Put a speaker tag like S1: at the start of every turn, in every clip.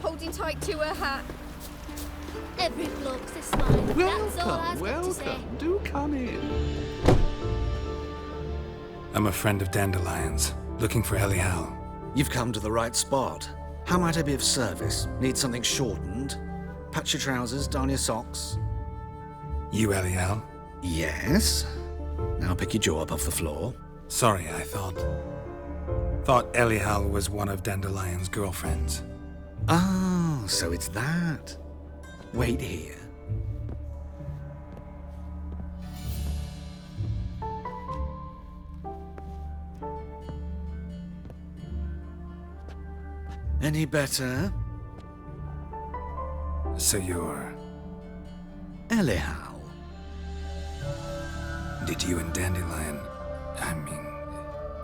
S1: holding tight to her hat.
S2: Every bloke's a swine. That's all I've got to say.
S3: Welcome. Do come in.
S4: I'm a friend of Dandelion's, looking for Elial.
S3: You've come to the right spot. How might I be of service? Need something shortened? Patch your trousers, darn your socks.
S4: You Elial?
S3: Yes. Now pick your jaw up off the floor.
S4: Sorry, I thought Elial was one of Dandelion's girlfriends.
S3: Oh, so it's that. Wait here. Any better?
S4: So you're...
S3: Elial.
S4: Did you and Dandelion...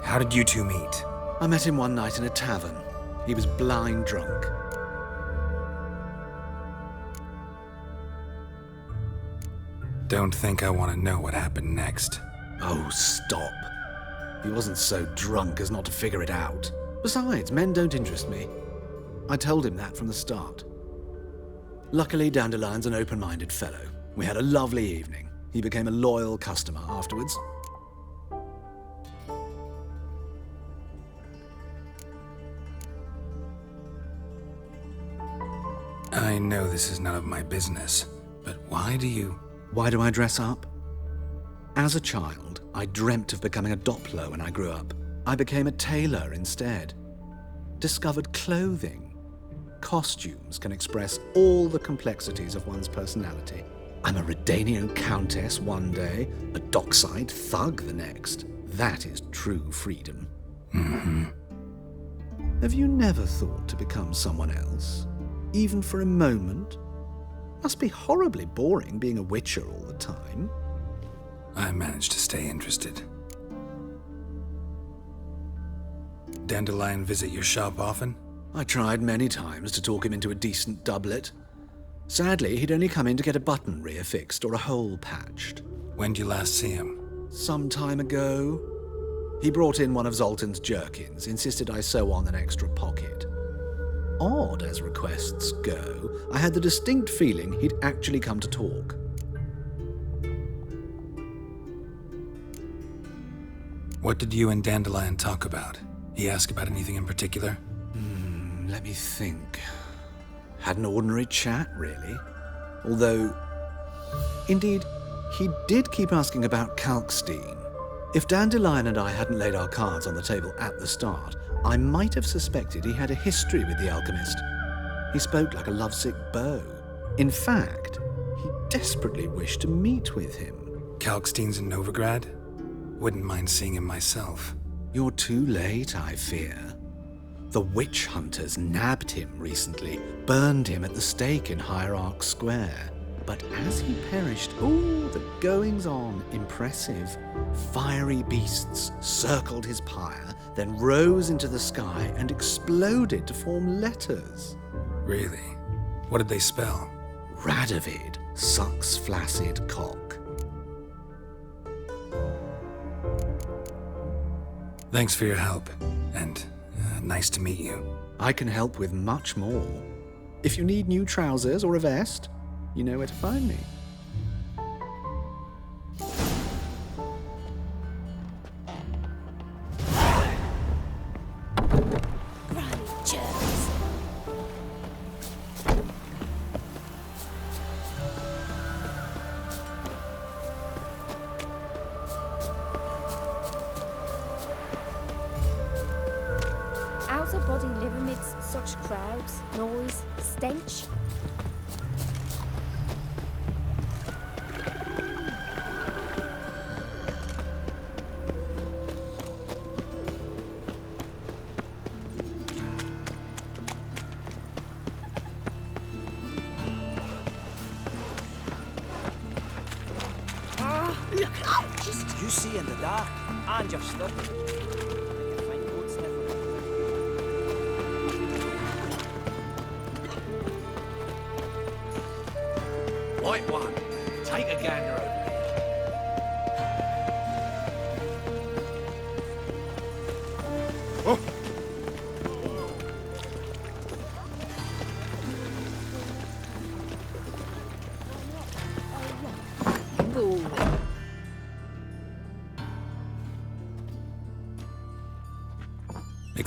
S4: how did you two meet?
S3: I met him one night in a tavern. He was blind drunk.
S4: Don't think I want to know what happened next.
S3: Oh, stop. He wasn't so drunk as not to figure it out. Besides, men don't interest me. I told him that from the start. Luckily, Dandelion's an open-minded fellow. We had a lovely evening. He became a loyal customer afterwards.
S4: I know this is none of my business, but why do you...
S3: Why do I dress up? As a child, I dreamt of becoming a Doppler when I grew up. I became a tailor instead. Discovered clothing. Costumes can express all the complexities of one's personality. I'm a Redanian countess one day, a dockside thug the next. That is true freedom.
S4: Mm-hmm.
S3: Have you never thought to become someone else? Even for a moment? Must be horribly boring being a witcher all the time.
S4: I managed to stay interested. Dandelion visit your shop often?
S3: I tried many times to talk him into a decent doublet. Sadly, he'd only come in to get a button reaffixed or a hole patched.
S4: When did you last see him?
S3: Some time ago. He brought in one of Zoltan's jerkins, insisted I sew on an extra pocket. Odd as requests go, I had the distinct feeling he'd actually come to talk.
S4: What did you and Dandelion talk about? He asked about anything in particular?
S3: Let me think. Had an ordinary chat, really. Although, indeed, he did keep asking about Kalkstein. If Dandelion and I hadn't laid our cards on the table at the start, I might have suspected he had a history with the alchemist. He spoke like a lovesick beau. In fact, he desperately wished to meet with him.
S4: Kalkstein's in Novigrad? Wouldn't mind seeing him myself.
S3: You're too late, I fear. The witch hunters nabbed him recently, burned him at the stake in Hierarch Square. But as he perished, the goings-on, impressive. Fiery beasts circled his pyre, then rose into the sky and exploded to form letters.
S4: Really? What did they spell?
S3: Radovid sucks flaccid cock.
S4: Thanks for your help, and nice to meet you.
S3: I can help with much more. If you need new trousers or a vest, you know where to find me.
S2: Right, jerks.
S1: How's a body live amidst such crowds, noise, stench?
S5: You see in the dark, and you're stuck.
S6: White one, take a gander over here.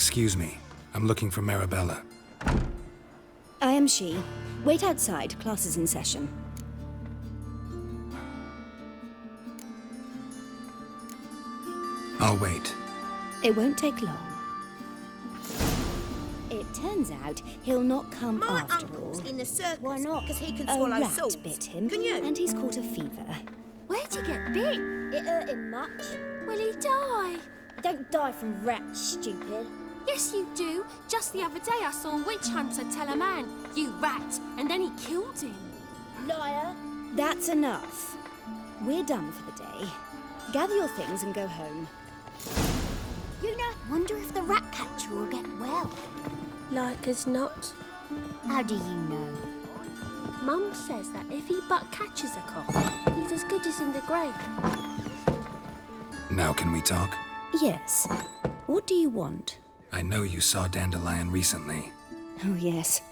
S4: excuse me. I'm looking for Marabella.
S7: I am she. Wait outside. Class is in session.
S4: I'll wait.
S7: It won't take long. It turns out he'll not come
S8: My
S7: after
S8: uncle's
S7: all.
S8: in the circus.
S7: Why not?
S8: Because he can
S7: A
S8: swallow
S7: rat
S8: swords.
S7: bit him,
S8: Can you?
S7: and he's caught a fever.
S2: Where'd he get bit?
S1: It hurt him much.
S2: Will he die?
S1: Don't die from rats, stupid.
S2: Yes, you do. Just the other day I saw a witch hunter tell a man, "You rat," and then he killed him.
S1: Liar.
S7: That's enough. We're done for the day. Gather your things and go home.
S1: You know,
S2: Wonder if the rat catcher will get well.
S8: Like as not.
S1: how do you know?
S2: Mum says that if he but catches a cough, he's as good as in the grave.
S4: Now can we talk?
S7: Yes. What do you want?
S4: I know you saw Dandelion recently.
S7: Oh, yes.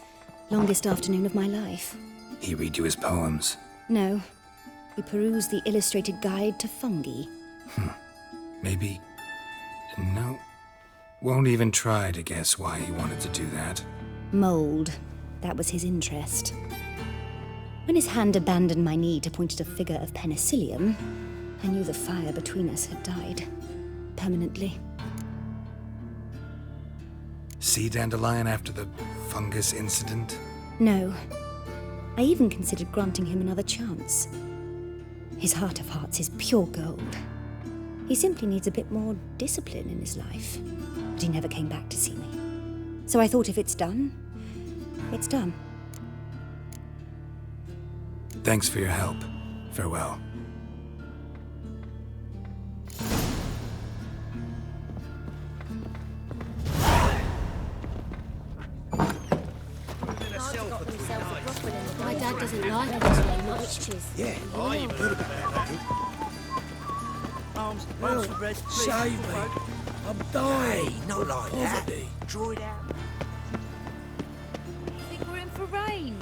S7: Longest afternoon of my life.
S4: He read you his poems.
S7: No. We perused the illustrated guide to fungi.
S4: Maybe... No. Won't even try to guess why he wanted to do that.
S7: Mold. That was his interest. When his hand abandoned my knee to point at a figure of penicillium, I knew the fire between us had died. Permanently.
S4: See Dandelion after the fungus incident?
S7: No. I even considered granting him another chance. His heart of hearts is pure gold. He simply needs a bit more discipline in his life. But he never came back to see me. So I thought if it's done, it's done.
S4: Thanks for your help. Farewell.
S2: My dad doesn't like it too much.
S1: Witches.
S6: Yeah, I even heard about that.
S5: Arms,
S6: Well,
S5: for bread.
S6: save me. I'm dying. Not like that.
S5: Draw it out.
S1: I think we're in for rain.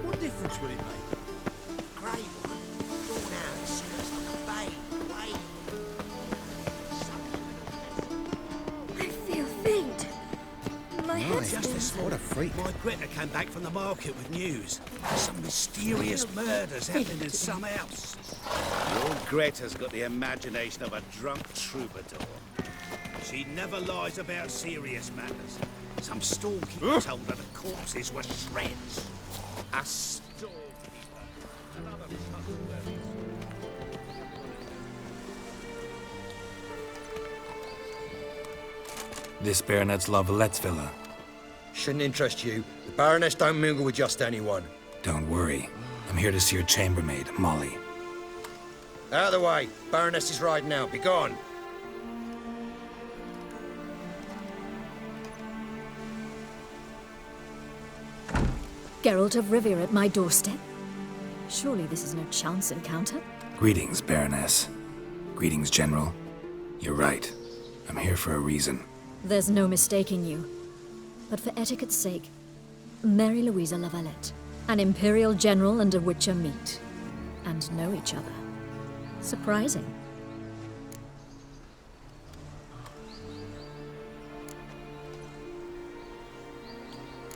S6: What difference will it make?
S5: Grey one. Drawn out and serious like a babe. Wait.
S1: I feel faint. My head's
S6: Just this
S3: What a freak.
S6: My Greta came back from the market with news. Some mysterious murders happening in some house.
S9: Your Greta's got the imagination of a drunk troubadour.
S6: She never lies about serious matters. Some storekeeper told her the corpses were shreds. A storekeeper. Another puzzle.
S4: This Baronet's La Vallette's villa.
S10: Shouldn't interest you. The Baroness don't mingle with just anyone.
S4: Don't worry. I'm here to see your chambermaid, Molly.
S10: Out of the way. Baroness is riding out. Be gone.
S11: Geralt of Rivia at my doorstep? Surely this is no chance encounter?
S4: Greetings, Baroness. Greetings, General. You're right. I'm here for a reason.
S11: There's no mistaking you. But for etiquette's sake, Mary Louisa La Valette, an Imperial General and a Witcher meet, and know each other. Surprising.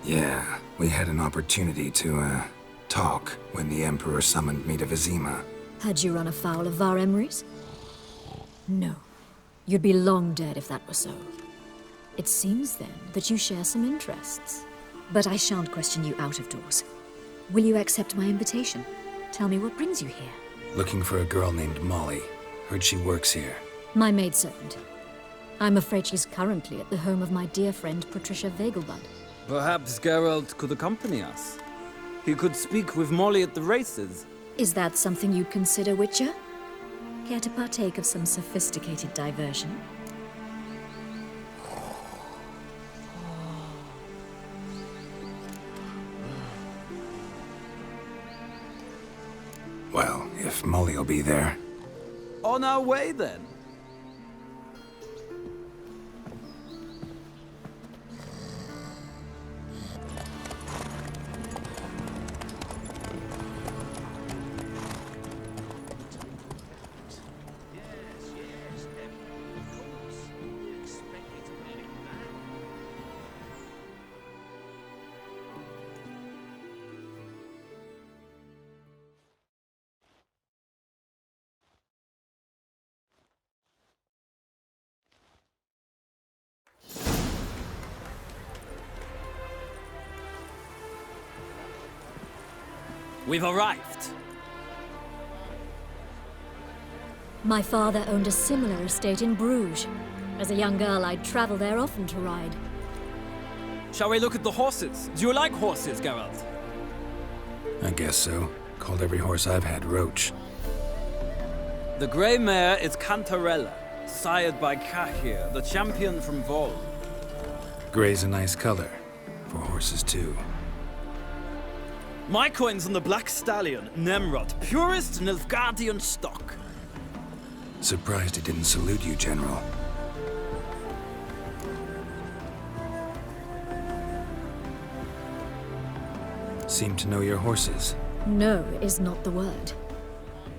S4: Yeah, we had an opportunity to, talk when the Emperor summoned me to Vizima.
S11: Had you run afoul of Var Emrys? No. You'd be long dead if that were so. It seems, then, that you share some interests. But I shan't question you out of doors. Will you accept my invitation? Tell me what brings you here.
S4: Looking for a girl named Molly. Heard she works here.
S11: My maidservant. I'm afraid she's currently at the home of my dear friend Patricia Vegelbud.
S12: Perhaps Geralt could accompany us. He could speak with Molly at the races.
S11: Is that something you'd consider, Witcher? Care to partake of some sophisticated diversion?
S4: Well, if Molly will be there.
S12: On our way, then. We've arrived.
S11: My father owned a similar estate in Bruges. As a young girl, I'd travel there often to ride.
S12: Shall we look at the horses? Do you like horses, Geralt?
S4: I guess so. Called every horse I've had Roach.
S12: The grey mare is Cantarella, sired by Cahir, the champion from Vol.
S4: Grey's a nice color. For horses, too.
S12: My coin's on the Black Stallion, Nemrod, purest Nilfgaardian stock.
S4: Surprised it didn't salute you, General. Seem to know your horses.
S11: No is not the word.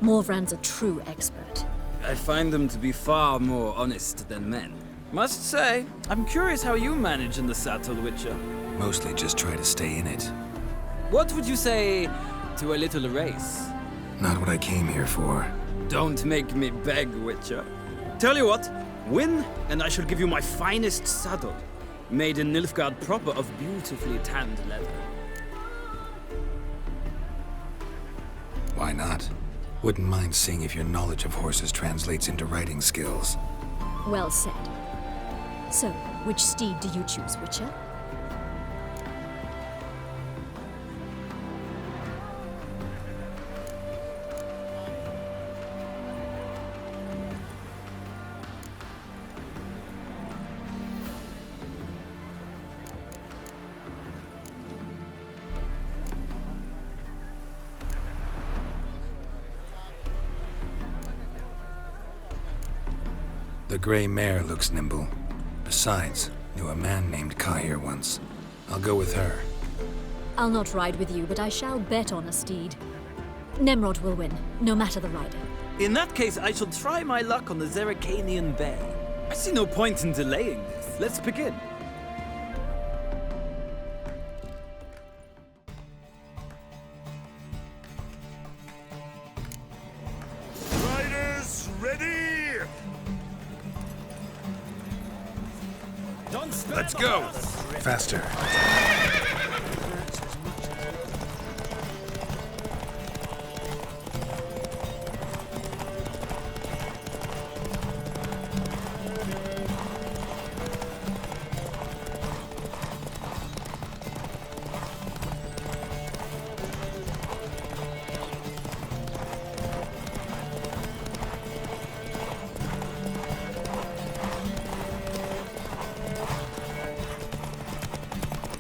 S11: Morvran's a true expert.
S12: I find them to be far more honest than men. Must say, I'm curious how you manage in the saddle, Witcher.
S4: Mostly just try to stay in it.
S12: What would you say to a little race?
S4: Not what I came here for.
S12: Don't make me beg, Witcher. Tell you what, win, and I shall give you my finest saddle, made in Nilfgaard proper of beautifully tanned leather.
S4: Why not? Wouldn't mind seeing if your knowledge of horses translates into riding skills.
S11: Well said. So, which steed do you choose, Witcher?
S4: The gray mare looks nimble. Besides, knew a man named Cahir once. I'll go with her.
S11: I'll not ride with you, but I shall bet on a steed. Nemrod will win, no matter the rider.
S12: In that case, I shall try my luck on the Zerrikanian Bay. I see no point in delaying this. Let's begin.
S6: Riders, ready?
S12: Let's go!
S4: Faster.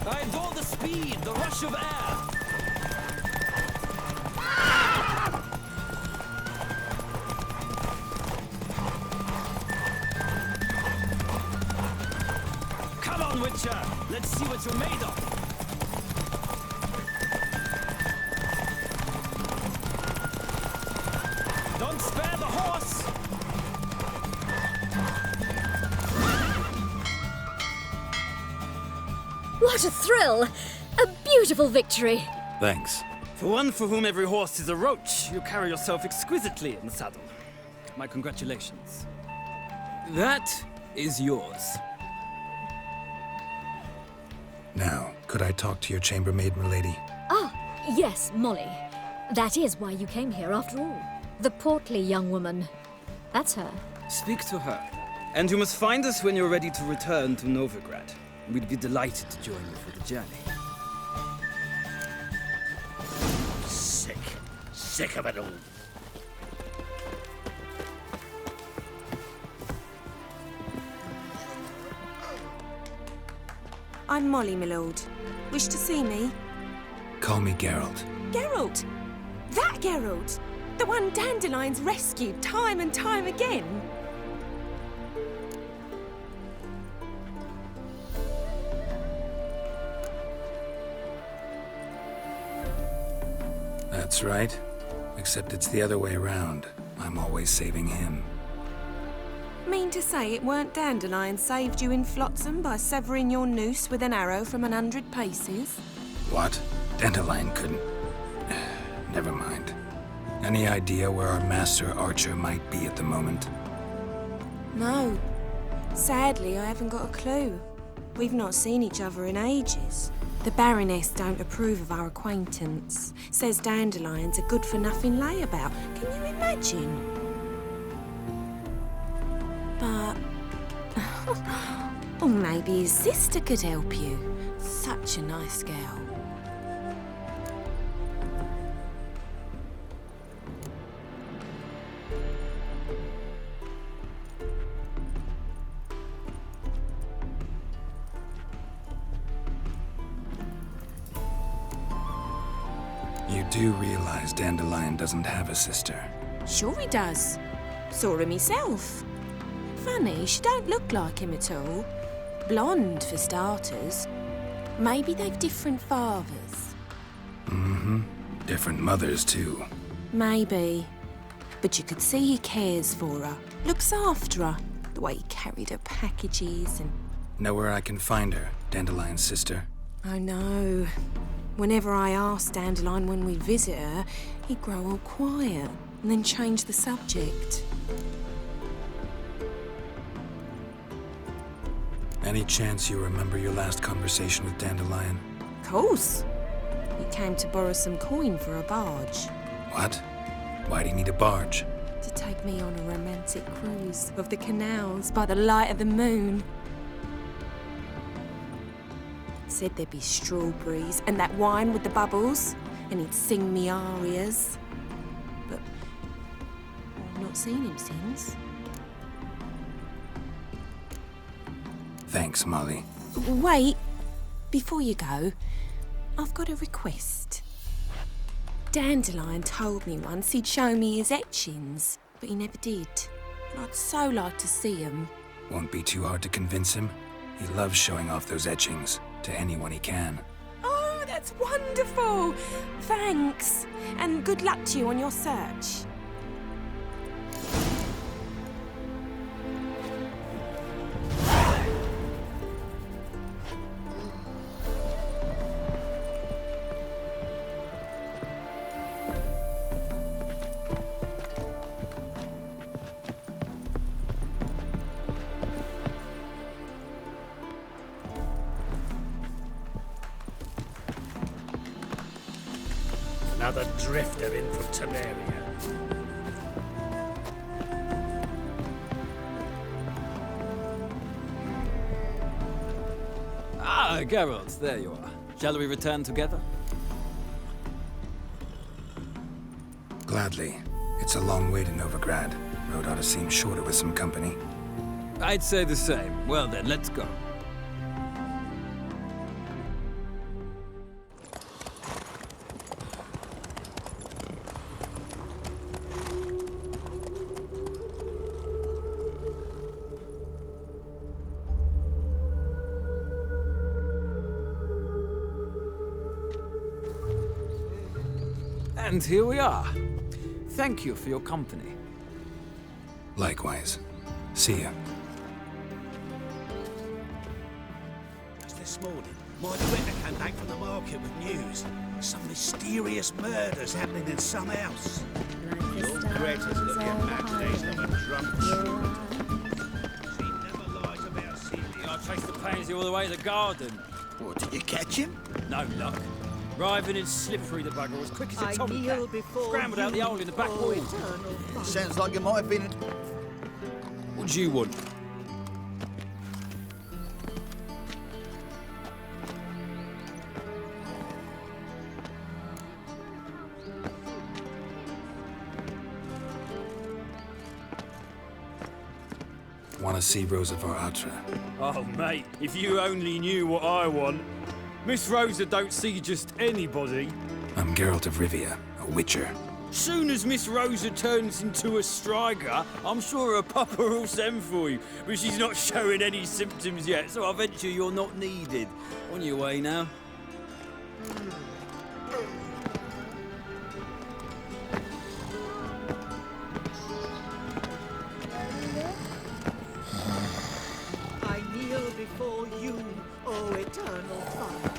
S12: I adore the speed, the rush of air. Come on, Witcher. Let's see what you're made of. Don't spare the horse.
S11: What a thrill! A beautiful victory!
S4: Thanks.
S12: For one for whom every horse is a roach, you carry yourself exquisitely in the saddle. My congratulations. That is yours.
S4: Now, could I talk to your chambermaid, milady?
S11: Ah, yes, Molly. That is why you came here after all. The portly young woman. That's her.
S12: Speak to her. And you must find us when you're ready to return to Novigrad. We'd be delighted to join you for the journey.
S6: Sick. Sick of it all.
S13: I'm Molly, my lord. Wish to see me?
S4: Call me Geralt.
S13: Geralt! That Geralt! The one Dandelion's rescued time and time again!
S4: That's right. Except it's the other way around. I'm always saving him.
S13: Mean to say it weren't Dandelion saved you in Flotsam by severing your noose with an arrow from 100 paces?
S4: What? Dandelion couldn't... Never mind. Any idea where our master archer might be at the moment?
S13: No. Sadly, I haven't got a clue. We've not seen each other in ages. The Baroness don't approve of our acquaintance. Says Dandelion's a good-for-nothing layabout. Can you imagine? But... or maybe his sister could help you. Such a nice girl.
S4: You do realize Dandelion doesn't have a sister?
S13: Sure he does. Saw him himself. Funny, she don't look like him at all. Blonde, for starters. Maybe they've different fathers.
S4: Mm-hmm. Different mothers, too.
S13: Maybe. But you could see he cares for her. Looks after her. The way he carried her packages and...
S4: Know where I can find her, Dandelion's sister?
S13: I know. Whenever I asked Dandelion when we'd visit her, he'd grow all quiet and then change the subject.
S4: Any chance you remember your last conversation with Dandelion?
S13: Of course. He came to borrow some coin for a barge.
S4: What? Why do you need a barge?
S13: To take me on a romantic cruise of the canals by the light of the moon. Said there'd be strawberries and that wine with the bubbles, and he'd sing me arias. But I've not seen him since.
S4: Thanks, Molly.
S13: Wait, before you go, I've got a request. Dandelion told me once he'd show me his etchings, but he never did. And I'd so like to see them.
S4: Won't be too hard to convince him. He loves showing off those etchings to anyone he can.
S13: Oh, that's wonderful! Thanks, and good luck to you on your search.
S6: Another drifter in from Temeria.
S12: Ah, Geralt, there you are. Shall we return together?
S4: Gladly. It's a long way to Novigrad. Road ought to seem shorter with some company.
S12: I'd say the same. Well then, let's go. And here we are. Thank you for your company.
S4: Likewise. See ya.
S6: Just this morning, my Twitter came back from the market with news. Some mysterious murders happening in some house. Your Greta's got the imagination of a drunk troubadour. She never lies about Celia.
S12: I chased the pansy all the way to the garden.
S6: What, did you catch him?
S12: No luck. Writhing and slippery, the bugger, as quick as a tomcat. Scrambled out the hole in the back wall.
S14: Sounds like it might have been a...
S12: What do you want?
S4: Want to see Rosa var Atra?
S12: Oh, mate, if you only knew what I want. Miss Rosa don't see just anybody.
S4: I'm Geralt of Rivia, a witcher.
S12: Soon as Miss Rosa turns into a striker, I'm sure her papa will send for you. But she's not showing any symptoms yet, so I venture you're not needed. On your way now.
S15: I kneel before you, O eternal Father.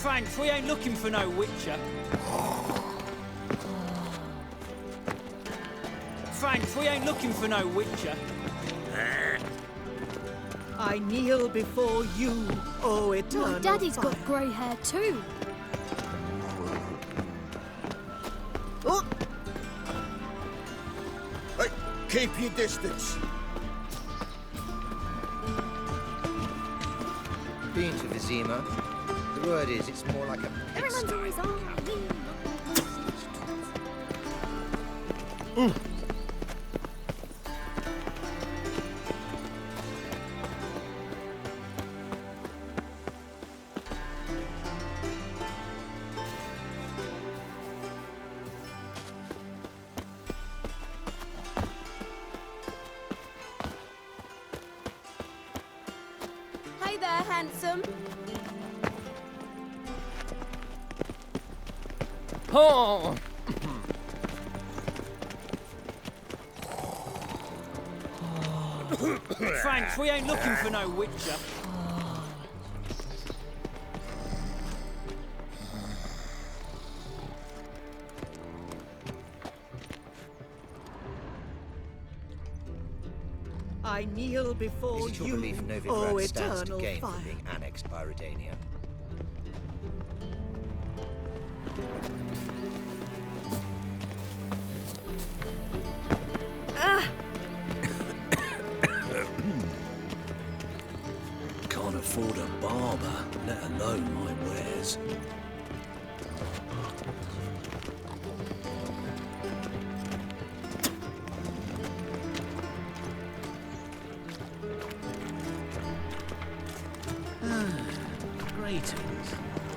S12: Frank, we ain't looking for no witcher. Frank, we ain't looking for no witcher.
S15: I kneel before you, O eternal
S2: My daddy's
S15: fire.
S2: got grey hair too.
S14: Oh. Hey, keep your distance.
S10: Been to Vizima? The word is, it's more like a
S1: Everyone's always on me.
S13: Hey there, handsome.
S12: Oh! Frank, we ain't looking for no witcher.
S15: I kneel before
S10: Is it your
S15: you,
S10: belief
S15: O
S10: Novigrad stands to
S15: eternal
S10: gain
S15: fire.
S10: from being annexed by Redania?
S6: Can't afford a barber, let alone my wares. Greetings.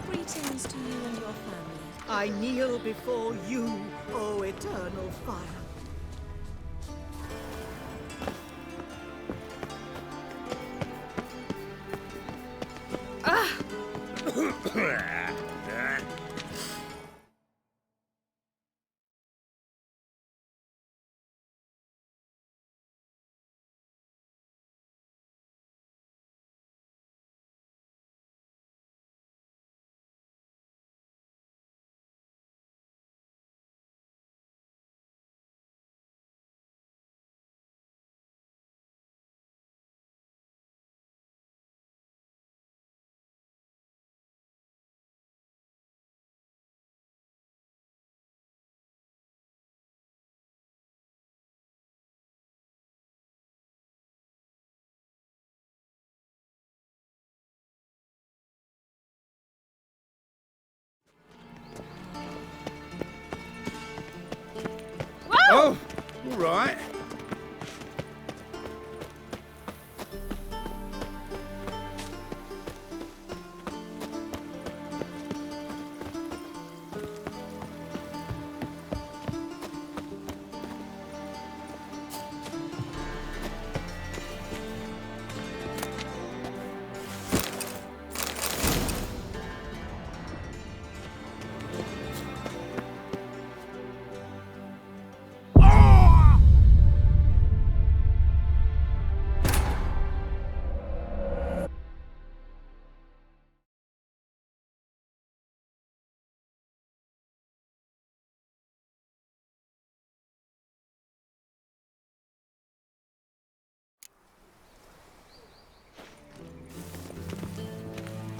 S13: Greetings to you and your family.
S15: I kneel before you, O eternal fire.
S6: Oh, all right.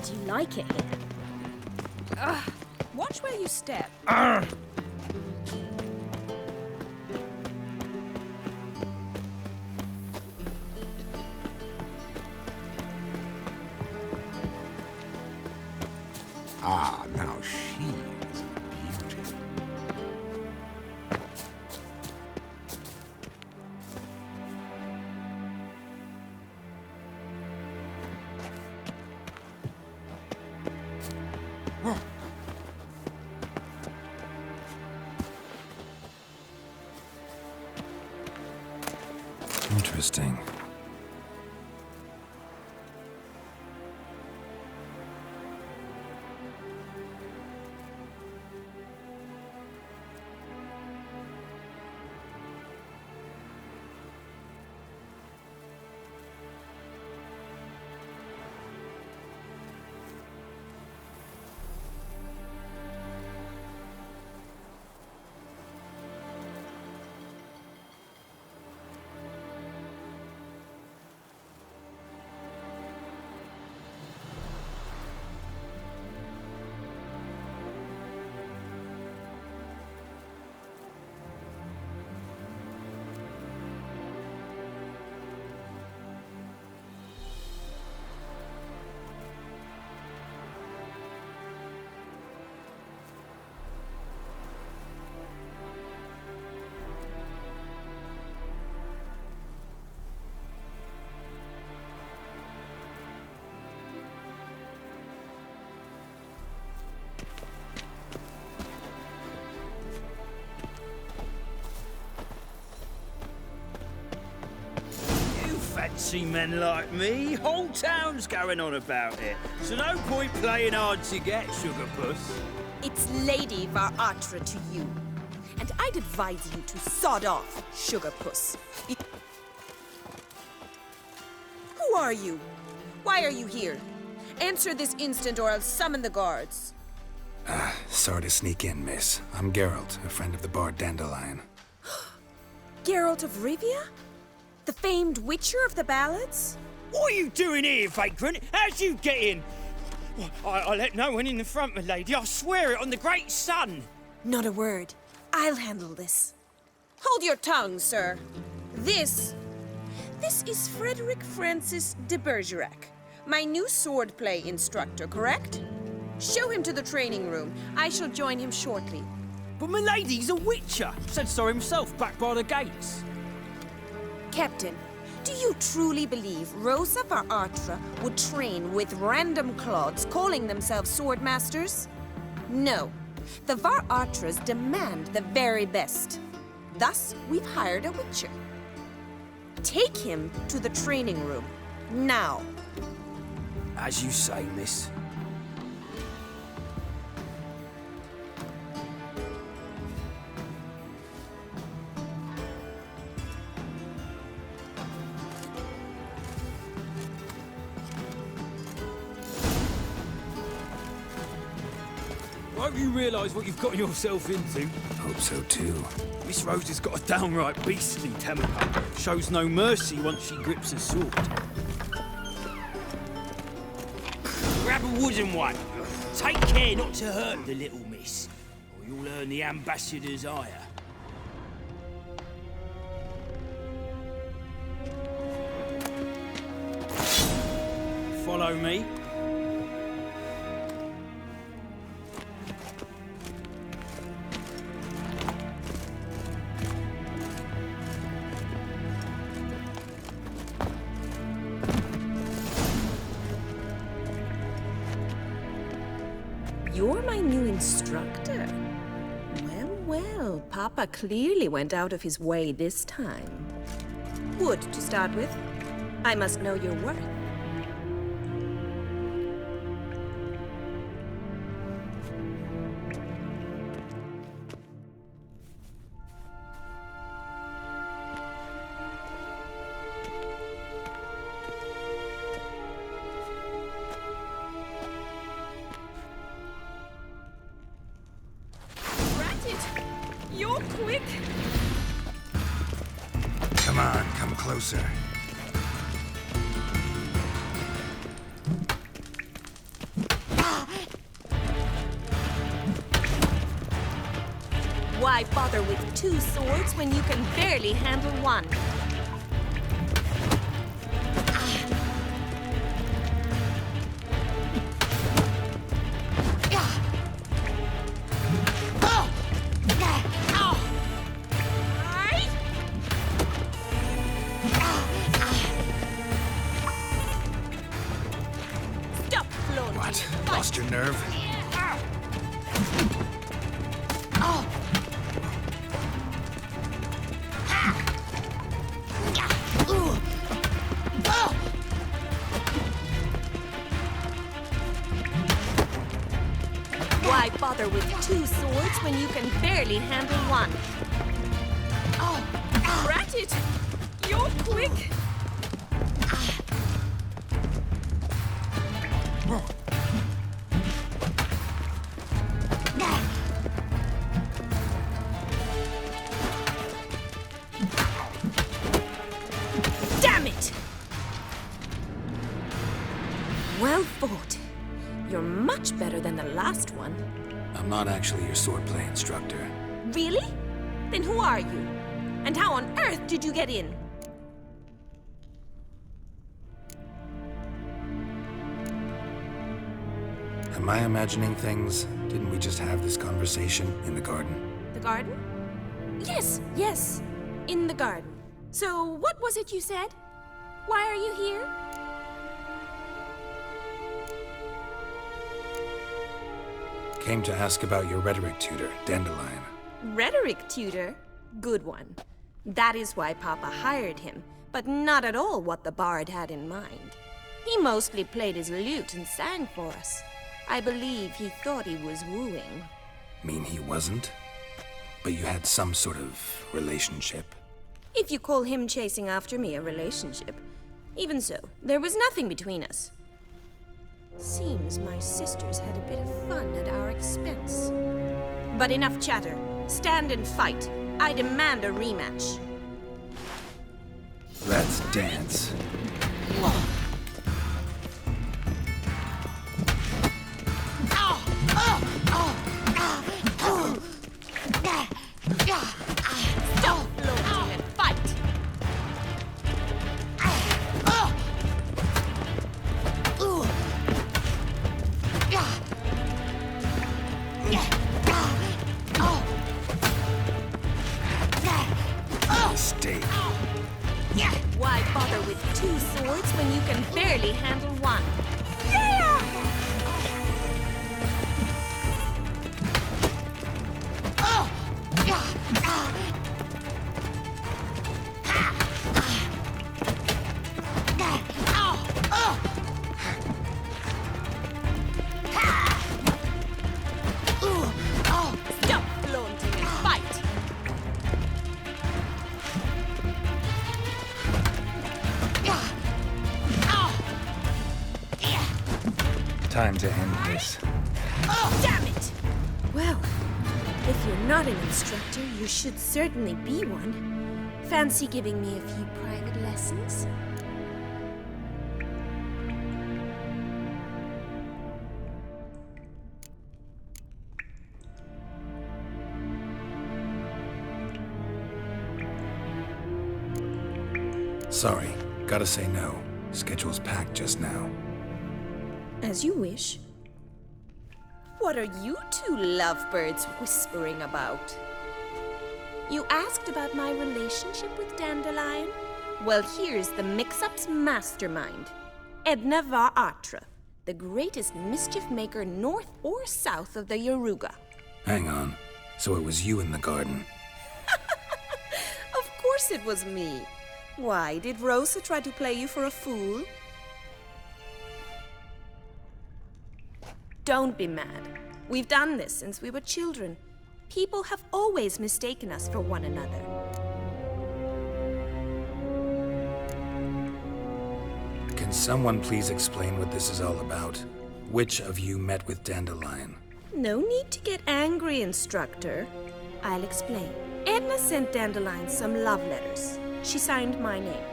S7: Do you like it here?
S13: Watch where you step.
S9: Ah, now she's a beauty.
S4: Interesting.
S12: see men like me. Whole town's going on about it. So no point playing hard to get, Sugar Puss.
S13: It's Lady Var-Atra to you. And I'd advise you to sod off, Sugar Puss. Who are you? Why are you here? Answer this instant or I'll summon the guards.
S4: Sorry to sneak in, miss. I'm Geralt, a friend of the bard Dandelion.
S13: Geralt of Rivia? The famed witcher of the ballads?
S12: What are you doing here, vagrant? How'd you get in? I let no one in the front, my lady. I swear it on the great sun.
S13: Not a word. I'll handle this. Hold your tongue, sir. This is Frederick Francis de Bergerac, my new swordplay instructor, correct? Show him to the training room. I shall join him shortly.
S12: But my lady's a witcher. Said so himself back by the gates.
S13: Captain, do you truly believe Rosa Var-Atra would train with random clods calling themselves sword masters? No. The Var-Atras demand the very best. Thus, we've hired a witcher. Take him to the training room. Now.
S12: As you say, miss. I hope you realise what you've got yourself into.
S4: Hope so too.
S12: Miss Rose has got a downright beastly temper. Shows no mercy once she grips a sword. Grab a wooden one. Take care not to hurt the little miss, or you'll earn the ambassador's ire. Follow me.
S13: You're my new instructor. Well, well, Papa clearly went out of his way this time. Wood, to start with. I must know your worth.
S2: You're quick.
S4: Come on, come closer.
S13: Why bother with two swords when you can barely handle one?
S4: What? Lost your nerve?
S13: Why bother with two swords when you can barely handle one?
S2: Rat it! You're quick.
S13: Damn it! Well fought. You're much better than the last one.
S4: I'm not actually your swordplay instructor.
S13: Really? Then who are you? And how on earth did you get in?
S4: Am I imagining things? Didn't we just have this conversation in the garden?
S13: The garden? Yes, yes. In the garden. So, what was it you said? Why are you here?
S4: Came to ask about your rhetoric tutor, Dandelion.
S13: Rhetoric tutor? Good one. That is why Papa hired him. but not at all what the bard had in mind. He mostly played his lute and sang for us. I believe he thought he was wooing.
S4: Mean he wasn't? But you had some sort of relationship?
S13: If you call him chasing after me a relationship. Even so, there was nothing between us. Seems my sisters had a bit of fun at our expense. But enough chatter. Stand and fight. I demand a rematch.
S4: Let's dance.
S13: Stop floating and fight!
S4: Mistake.
S13: Why bother with two swords when you can barely handle one? Stop flaunting and fight!
S4: Time to end this.
S13: Oh, damn it! Well, if you're not an instructor, you should certainly be one. Fancy giving me a few private lessons?
S4: Sorry, gotta say no. Schedule's packed just now.
S13: As you wish. What are you two lovebirds whispering about? You asked about my relationship with Dandelion? Well, here's the mix-up's mastermind. Edna var Atra, the greatest mischief maker north or south of the Yaruga.
S4: Hang on. So it was you in the garden?
S13: Of course it was me. Why, did Rosa try to play you for a fool? Don't be mad. We've done this since we were children. People have always mistaken us for one another.
S4: Can someone please explain what this is all about? Which of you met with Dandelion?
S13: No need to get angry, instructor. I'll explain. Edna sent Dandelion some love letters. She signed my name.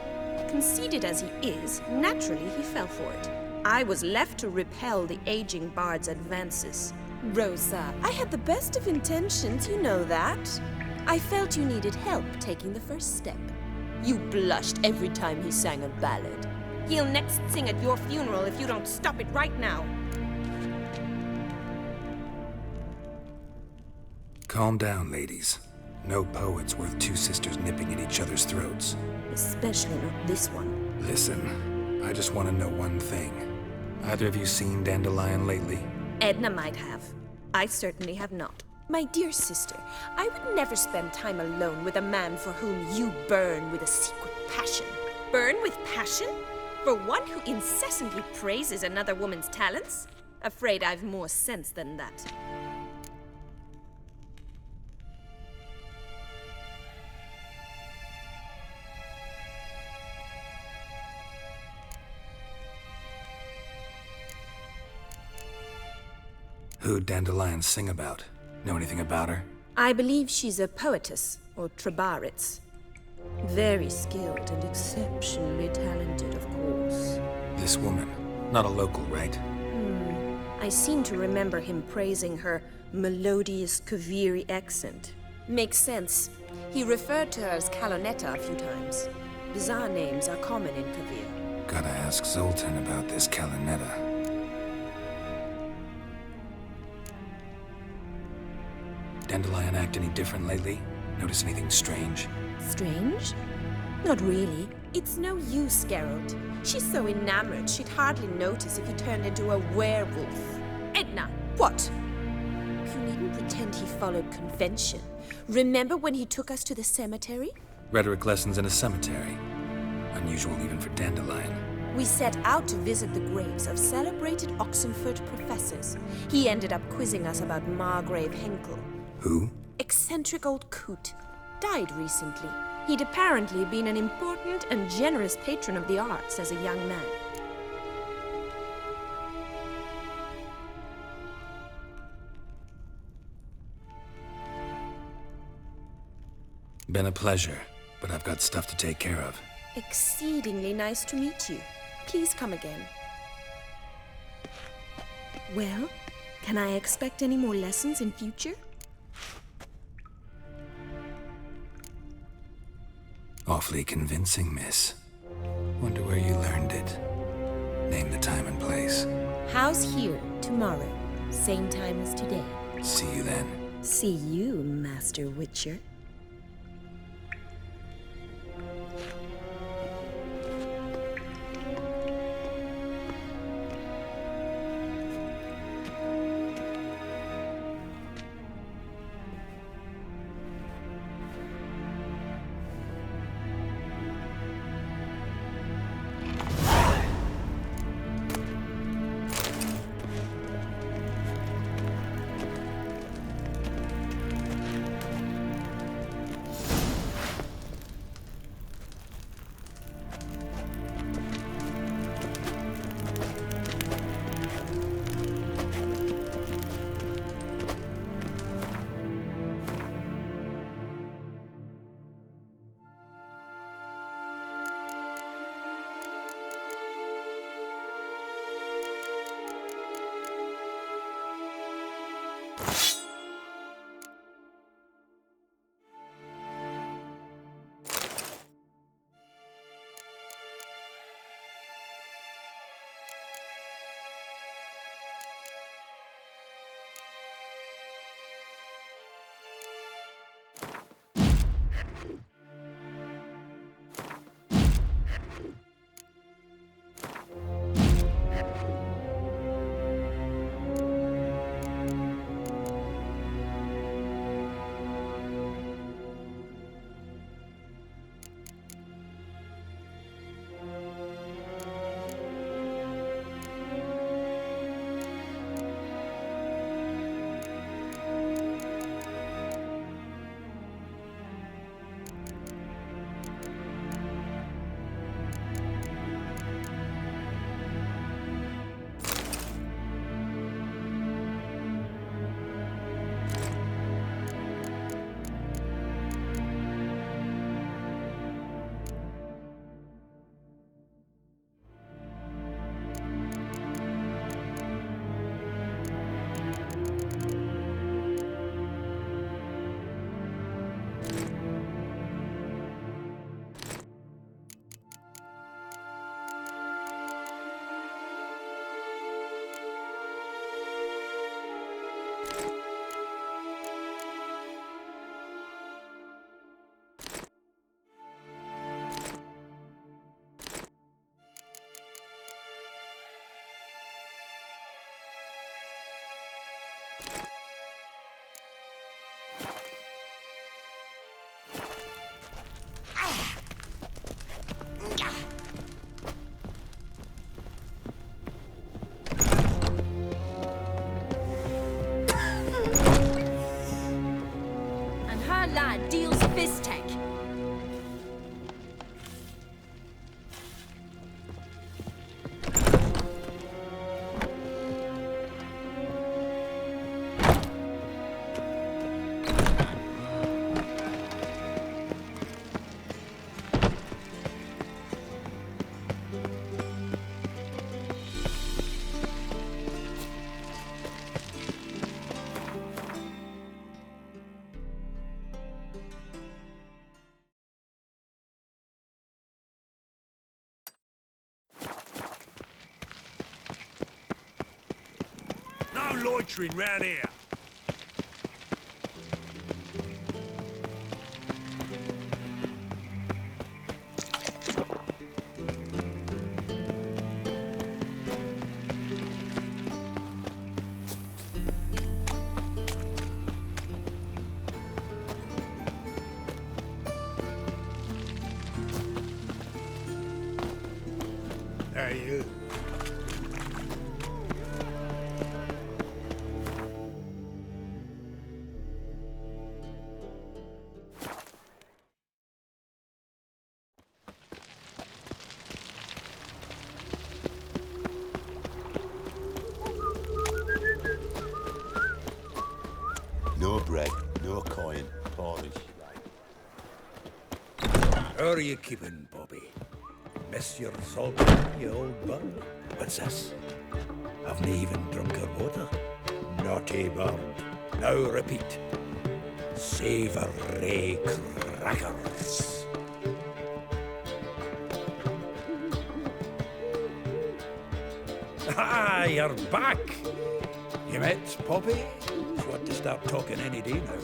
S13: Conceited as he is, naturally he fell for it. I was left to repel the aging bard's advances. Rosa, I had the best of intentions, you know that. I felt you needed help taking the first step. You blushed every time he sang a ballad. He'll next sing at your funeral if you don't stop it right now.
S4: Calm down, ladies. No poet's worth two sisters nipping at each other's throats.
S13: Especially not this one.
S4: Listen, I just want to know one thing. Either of you seen Dandelion lately?
S13: Edna might have. I certainly have not. My dear sister, I would never spend time alone with a man for whom you burn with a secret passion. Burn with passion? For one who incessantly praises another woman's talents? Afraid I've more sense than that.
S4: Who'd Dandelion sing about? Know anything about her?
S13: I believe she's a poetess, or Trebaritz. Very skilled and exceptionally talented, of course.
S4: This woman. Not a local, right?
S13: I seem to remember him praising her melodious Kaviri accent. Makes sense. He referred to her as Kalonetta a few times. Bizarre names are common in Kavir.
S4: Gotta ask Zoltan about this Kalonetta. Dandelion act any different lately? Notice anything strange?
S13: Strange? Not really. It's no use, Geralt. She's so enamored she'd hardly notice if he turned into a werewolf. Edna, what? You needn't pretend he followed convention. Remember when he took us to the cemetery?
S4: Rhetoric lessons in a cemetery. A unusual even for Dandelion.
S13: We set out to visit the graves of celebrated Oxenford professors. He ended up quizzing us about Margrave Henkel.
S4: Who?
S13: Eccentric old coot. Died recently. He'd apparently been an important and generous patron of the arts as a young man.
S4: Been a pleasure, but I've got stuff to take care of.
S13: Exceedingly nice to meet you. Please come again. Well, can I expect any more lessons in future?
S4: Awfully convincing, miss. Wonder where you learned it. Name the time and place.
S13: House here, tomorrow. Same time as today.
S4: See you then.
S13: See you, Master Witcher.
S2: Lad deals Fistech.
S6: Loitering round here. Are you?
S14: No bread, no coin, porridge.
S6: How are you keeping, Bobby? Miss your salt, you old bug? What's this? Haven't even drunk her water? Naughty bird. Now repeat. Savoury crackers. Ah, you're back! You met Poppy? She's want to start talking any day now.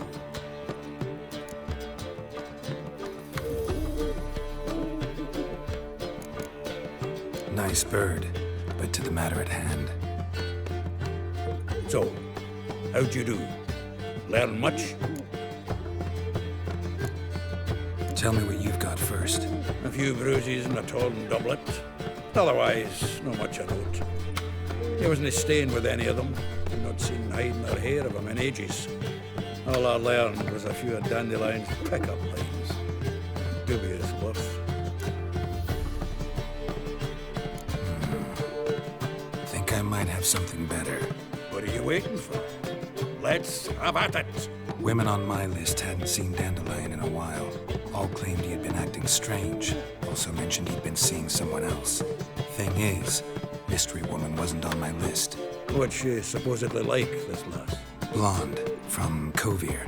S4: Nice bird, but to the matter at hand.
S6: So, how'd you do? Learn much?
S4: Tell me what you've got first.
S6: A few bruises and a torn doublet. Otherwise, not much of note. He wasn't staying with any of them. I'd not seen hiding or hair of him in ages. All I learned was a few of Dandelion's pick-up lines. Dubious worth.
S4: Think I might have something better.
S6: What are you waiting for? Let's have at it!
S4: Women on my list hadn't seen Dandelion in a while. All claimed he had been acting strange. Also mentioned he'd been seeing someone else. Thing is, Mystery Woman wasn't on my list.
S6: What's she supposedly like, this lass?
S4: Blonde, from Kovir.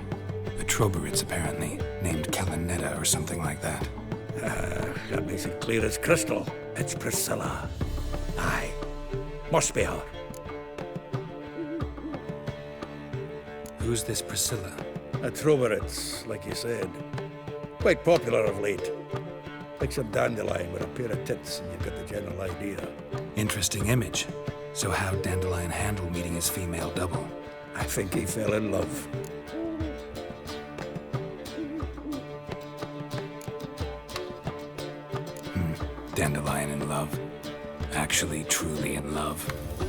S4: A Troberitz, apparently, named Kalanetta or something like that.
S6: That makes it clear as crystal. It's Priscilla. Aye. Must be her.
S4: Who's this Priscilla?
S6: A Troberitz, like you said. Quite popular of late. Picture Dandelion with a pair of tits and you've got the general idea.
S4: Interesting image. So how'd Dandelion handle meeting his female double?
S6: I think he fell in love.
S4: Dandelion in love. Actually, truly in love.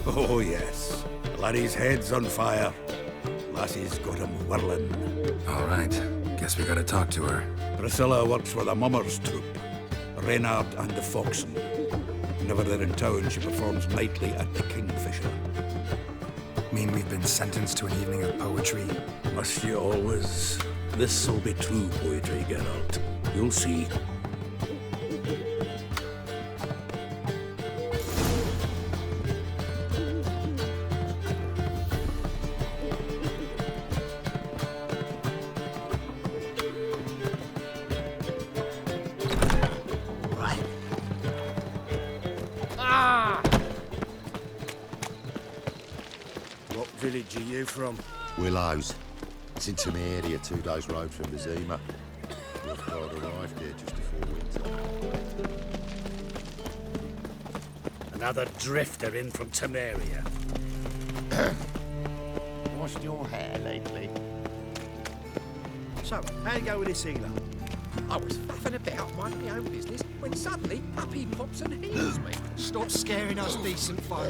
S6: Oh, yes. Laddie's head's on fire. Lassie's got him whirling.
S4: All right. Guess we gotta talk to her.
S6: Priscilla works for the Mummers troupe. Reynard and the Foxen. Whenever they're in town, she performs nightly at the Kingfisher.
S4: Mean we've been sentenced to an evening of poetry?
S6: Must you always? This'll be true poetry, Geralt. You'll see.
S14: What village are you from? Willows. It's in Temeria, 2 days' road from Vizima. Your father arrived here just before winter.
S6: Another drifter in from Temeria.
S14: Washed your hair lately?
S5: So, how you go with this healer?
S10: I was faffing about minding my own business when suddenly up he pops and heals me.
S15: Stop scaring us decent folk.